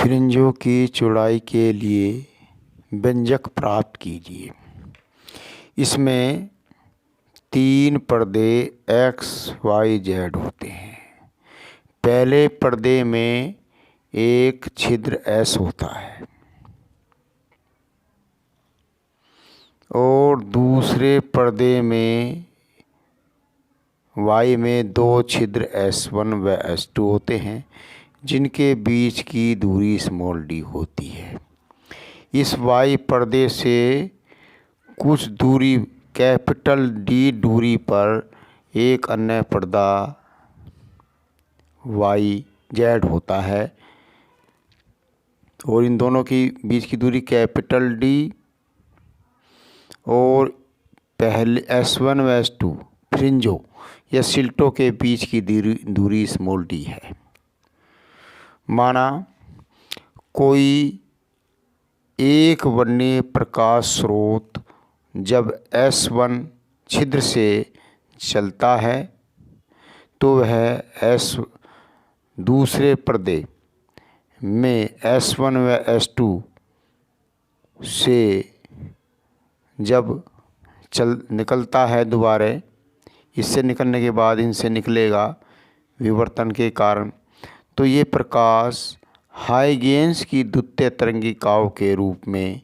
फ्रिंजों की चौड़ाई के लिए व्यंजक प्राप्त कीजिए। इसमें 3 पर्दे एक्स वाई जेड होते हैं। पहले पर्दे में एक छिद्र एस होता है और दूसरे पर्दे में वाई में 2 छिद्र S1 व S2 होते हैं, जिनके बीच की दूरी स्मॉल d होती है। इस वाई पर्दे से कुछ दूरी कैपिटल D दूरी पर एक अन्य पर्दा वाई जेड होता है और इन दोनों की बीच की दूरी कैपिटल D और पहले S1 व S2 फ्रिंजों या सिल्टों के बीच की दूरी स्मॉल d है। माना कोई एक वर्णीय प्रकाश स्रोत जब S1 छिद्र से चलता है तो वह S दूसरे पर्दे में S1 व S2 से जब निकलता है दोबारा, इससे निकलने के बाद इनसे निकलेगा विवर्तन के कारण, तो ये प्रकाश हाइगेंस की द्वितीय तरंगिकाओं के रूप में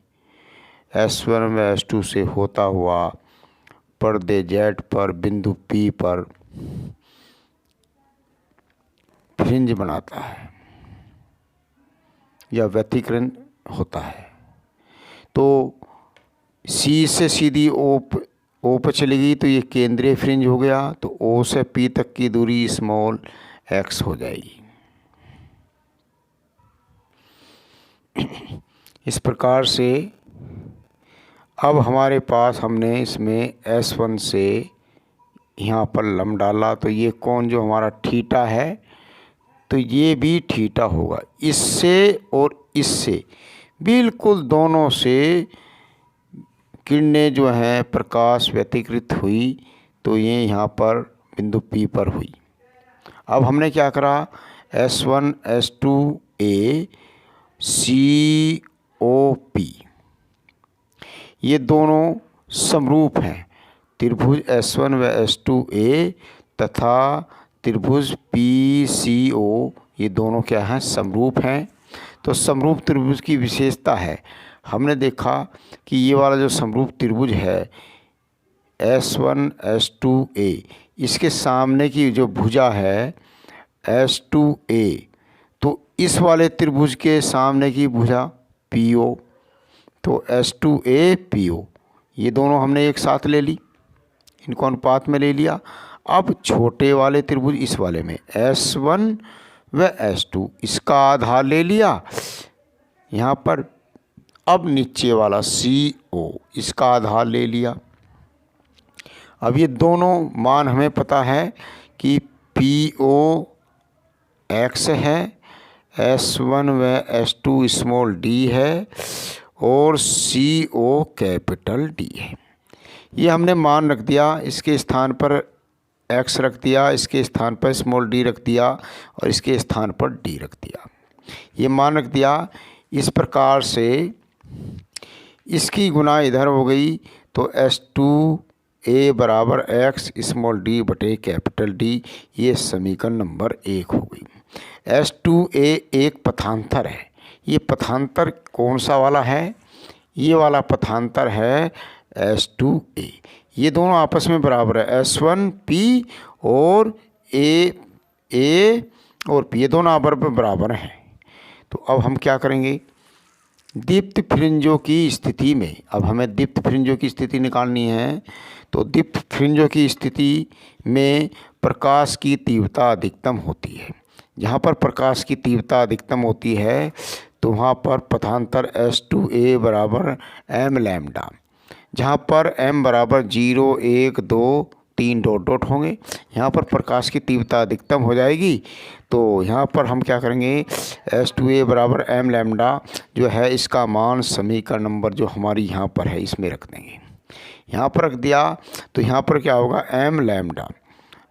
S1 व S2 से होता हुआ पर्दे Z पर बिंदु P पर फ्रिंज बनाता है या व्यतिकरण होता है। तो C से सीधी O पर चलेगी तो ये केंद्रीय फ्रिंज हो गया, तो O से P तक की दूरी स्मॉल x हो जाएगी। इस प्रकार से अब हमारे पास हमने इसमें S1 से यहाँ पर लंब डाला, तो ये कोण जो हमारा थीटा है तो ये भी थीटा होगा। इससे और इससे बिल्कुल दोनों से किरणें जो हैं प्रकाश व्यतिकृत हुई, तो ये यहाँ पर बिंदु P पर हुई। अब हमने क्या करा, S1 S2A COP ये दोनों समरूप हैं। त्रिभुज S1 व S2A तथा त्रिभुज PCO ये दोनों क्या हैं, समरूप हैं। तो समरूप त्रिभुज की विशेषता है, हमने देखा कि ये वाला जो समरूप त्रिभुज है S1 S2A, इसके सामने की जो भुजा है S2A, तो इस वाले त्रिभुज के सामने की भुजा PO, तो S2A PO ये दोनों हमने एक साथ ले ली, इनको अनुपात में ले लिया। अब छोटे वाले त्रिभुज इस वाले में S1 व S2 इसका आधार ले लिया यहाँ पर। अब नीचे वाला CO इसका आधार ले लिया। अब ये दोनों मान हमें पता है कि PO x है, S1 व S2 स्मॉल d है और CO कैपिटल D है। ये हमने मान रख दिया, इसके स्थान पर x रख दिया, इसके स्थान पर स्मॉल d रख दिया और इसके स्थान पर d रख दिया। ये मान रख दिया। इस प्रकार से इसकी गुना इधर हो गई, तो S2A बराबर x स्मॉल d बटे कैपिटल D, ये समीकरण नंबर 1 हो गई। S2A एक पथांतर है। ये पथांतर कौन सा वाला है, ये वाला पथांतर है S2A। ये दोनों आपस में बराबर है, S1 P और A और P ये दोनों आपस में बराबर हैं। तो अब हम क्या करेंगे, दीप्त फ्रिंजों की स्थिति में, अब हमें दीप्त फ्रिंजों की स्थिति निकालनी है। तो दीप्त फ्रिंजों की स्थिति में प्रकाश की तीव्रता अधिकतम होती है। जहाँ पर प्रकाश की तीव्रता अधिकतम होती है तो वहाँ पर पथांतर S2A बराबर m लैम्डा, जहाँ पर m बराबर 0 1 2 3 डॉट डॉट होंगे। यहाँ पर प्रकाश की तीव्रता अधिकतम हो जाएगी, तो यहाँ पर हम क्या करेंगे, S2A बराबर m लैम्डा जो है इसका मान समीकरण नंबर जो हमारी यहाँ पर है इसमें रख देंगे। यहाँ पर रख दिया तो यहाँ पर क्या होगा, m लैम्डा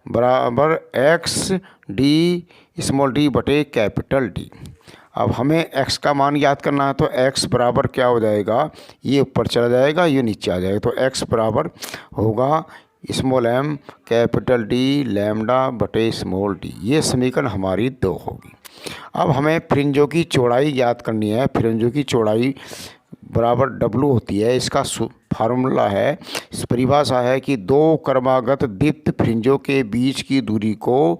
बराबर x d स्मॉल d बटे कैपिटल D। अब हमें x का मान याद करना है, तो x बराबर क्या हो जाएगा, ये ऊपर चला जाएगा, ये नीचे आ जाएगा। तो x बराबर होगा small m capital D lambda बटे स्मॉल d। ये समीकरण हमारी 2 होगी। अब हमें फ्रिंजों की चौड़ाई याद करनी है। फ्रिंजों की चौड़ाई बराबर W होती है। इसका फार्मूला है, इस परिभाषा है कि दो क्रमागत दीप्त फ्रिंजों के बीच की दूरी को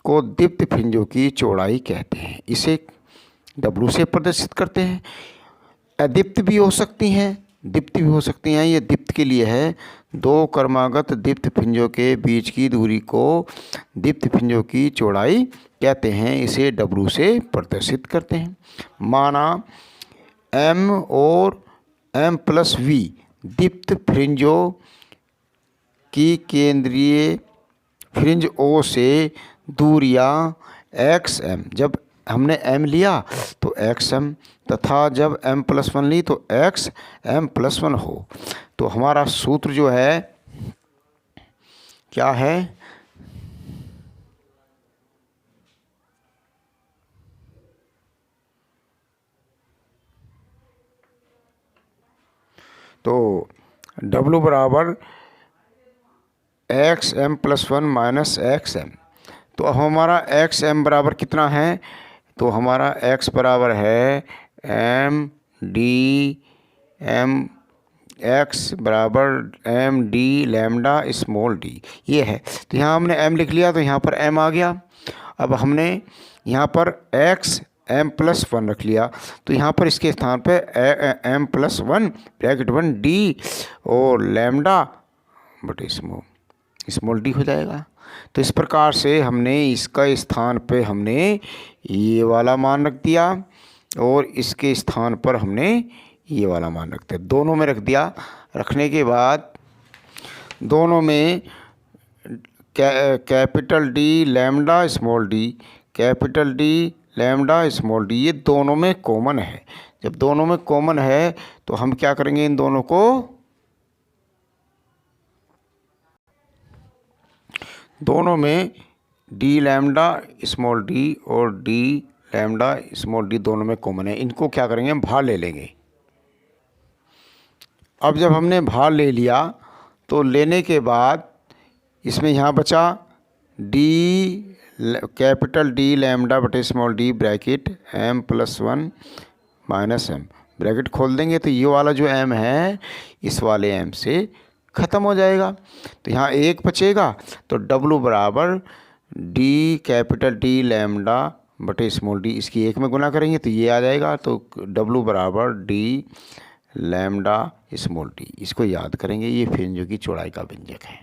दीप्त फ्रिंजों की चौड़ाई कहते हैं। इसे W से प्रदर्शित करते हैं। अदीप्त भी हो सकती हैं, दीप्त भी हो सकती हैं। ये दीप्त के लिए है, दो क्रमागत दीप्त फ्रिंजों के बीच की दूरी को दीप्त फ्रिंजों की चौड़ाई कहते हैं। इसे W से प्रदर्शित करते हैं। माना M और M+V दीप्त फ्रिंजों की केंद्रीय फ्रिंज O से दूरियां XM, जब हमने M लिया तो XM तथा जब M+1 ली तो XM+1 हो। तो हमारा सूत्र जो है क्या है, तो W बराबर XM+1 माइनस XM। तो अब हमारा XM बराबर कितना है, तो हमारा X बराबर है X बराबर MD लैम्डा स्मॉल d, ये है। तो यहाँ हमने M लिख लिया, तो यहाँ पर M आ गया। अब हमने यहाँ पर XM+1 रख लिया, तो यहाँ पर इसके स्थान पे M+1 ब्रैकेट 1 D और लैम्डा बटे स्मॉल d हो जाएगा। तो इस प्रकार से हमने इसका स्थान पे हमने ये वाला मान रख दिया और इसके स्थान पर हमने ये वाला मान रख दिया। दोनों में रख दिया। रखने के बाद दोनों में capital D lambda small d, capital D lambda small d, ये दोनों में कॉमन है। जब दोनों में कॉमन है तो हम क्या करेंगे, इन दोनों को दोनों में D लैम्डा स्मॉल d और D लैम्डा स्मॉल d दोनों में कॉमन है, इनको क्या करेंगे, हम भार ले लेंगे। अब जब हमने भार ले लिया तो लेने के बाद इसमें यहाँ बचा कैपिटल D लैम्डा बटे small d bracket M+1 minus M, bracket खोल देंगे तो ये वाला जो M है इस वाले M से ख़त्म हो जाएगा। तो यहाँ एक बचेगा, तो W बराबर D कैपिटल D लैम्डा बटे स्मॉल d, इसकी एक में गुना करेंगे तो ये आ जाएगा। तो W बराबर D लैम्डा स्मॉल d, इसको याद करेंगे। ये फ्रिंजों की चौड़ाई का व्यंजक है।